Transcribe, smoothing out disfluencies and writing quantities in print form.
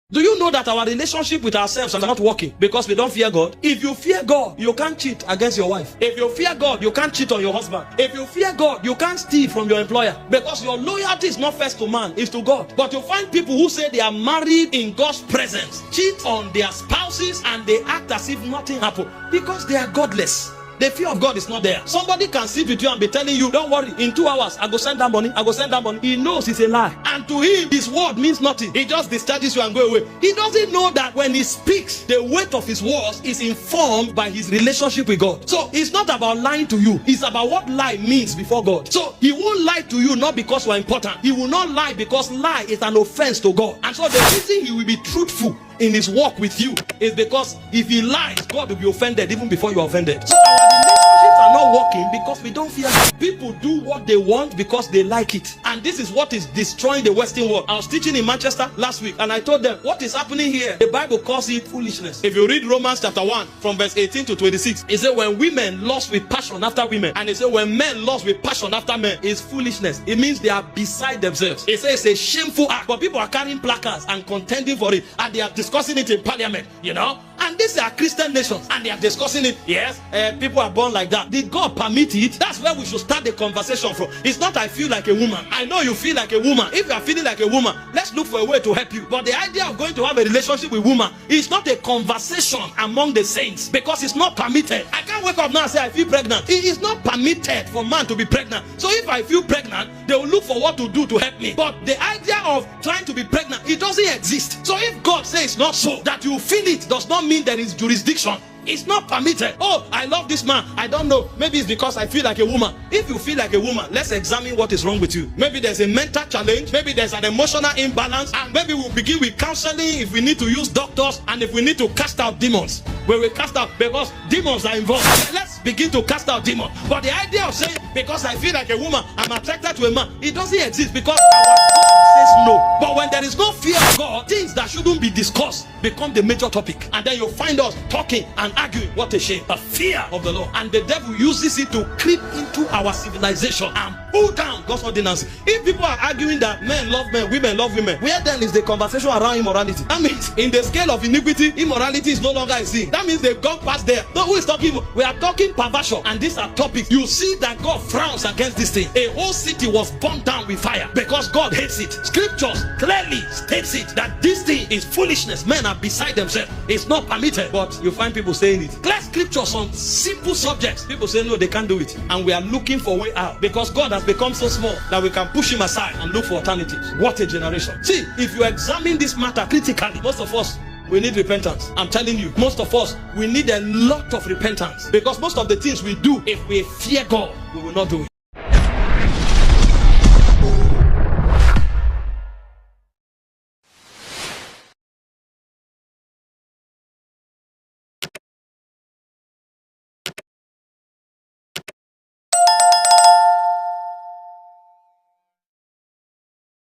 Do you know that our relationship with ourselves are not working because we don't fear God? If you fear God, you can't cheat against your wife. If you fear God, you can't cheat on your husband. If you fear God, you can't steal from your employer, because your loyalty is not first to man, it's to God. But you find people who say they are married in God's presence cheat on their spouses and they act as if nothing happened because they are godless. The fear of God is not there. Somebody can sit with you and be telling you, don't worry, in 2 hours, I go send that money, I go send that money. He knows it's a lie. And to him, his word means nothing. He just discharges you and go away. He doesn't know that when he speaks, the weight of his words is informed by his relationship with God. So it's not about lying to you. It's about what lie means before God. So he won't lie to you not because you are important. He will not lie because lie is an offense to God. And so the reason he will be truthful in his walk with you is because if he lies, God will be offended even before you are offended. So our relationships are not working because we don't fear God. People do what they want because they like it, and this is what is destroying the Western world. I was teaching in Manchester last week and I told them what is happening here. The Bible calls it foolishness. If you read Romans chapter 1 from verse 18 to 26, it says when women lust with passion after women, and it says when men lust with passion after men, is foolishness. It means they are beside themselves. It says it's a shameful act, but people are carrying placards and contending for it, and they are discussing it in parliament, and these are Christian nations and they are discussing it. Yes, people are born like that. Did God permit it? That's where we should start the conversation from. It's not I feel like a woman. I know you feel like a woman. If you are feeling like a woman, let's look for a way to help you. But the idea of going to have a relationship with woman is not a conversation among the saints, because it's not permitted. I can't wake up now and say I feel pregnant. It is not permitted for man to be pregnant. So if I feel pregnant, they will look for what to do to help me. But the idea of trying to be pregnant, it doesn't exist. So if God says not so, that you feel it does not mean there is jurisdiction. It's not permitted. Oh, I love this man. I don't know. Maybe it's because I feel like a woman. If you feel like a woman, let's examine what is wrong with you. Maybe there's a mental challenge. Maybe there's an emotional imbalance. And maybe we'll begin with counseling if we need to use doctors and if we need to cast out demons. When we cast out, because demons are involved. Let's begin to cast out demons. But the idea of saying, because I feel like a woman, I'm attracted to a man, it doesn't exist, because our God says no. But when there is no fear of God, things that shouldn't be discussed become the major topic. And then you find us talking and arguing. What a shame. A fear of the Lord. And the devil uses it to creep into our civilization and pull down God's ordinances. If people are arguing that men love men, women love women, where then is the conversation around immorality? That means in the scale of iniquity, immorality is no longer a sin. That means they've gone past there. No, who is talking? We are talking perversion, and these are topics. You see that God frowns against this thing. A whole city was burnt down with fire because God hates it. Scriptures clearly states it that this thing is foolishness. Men are beside themselves. It's not permitted. But you find people saying it. Clear scriptures on simple subjects. People say no, they can't do it. And we are looking for a way out because God has become so small that we can push him aside and look for alternatives. What a generation. See, if you examine this matter critically, most of us, we need repentance. I'm telling you, most of us, we need a lot of repentance, because most of the things we do, if we fear God, we will not do it.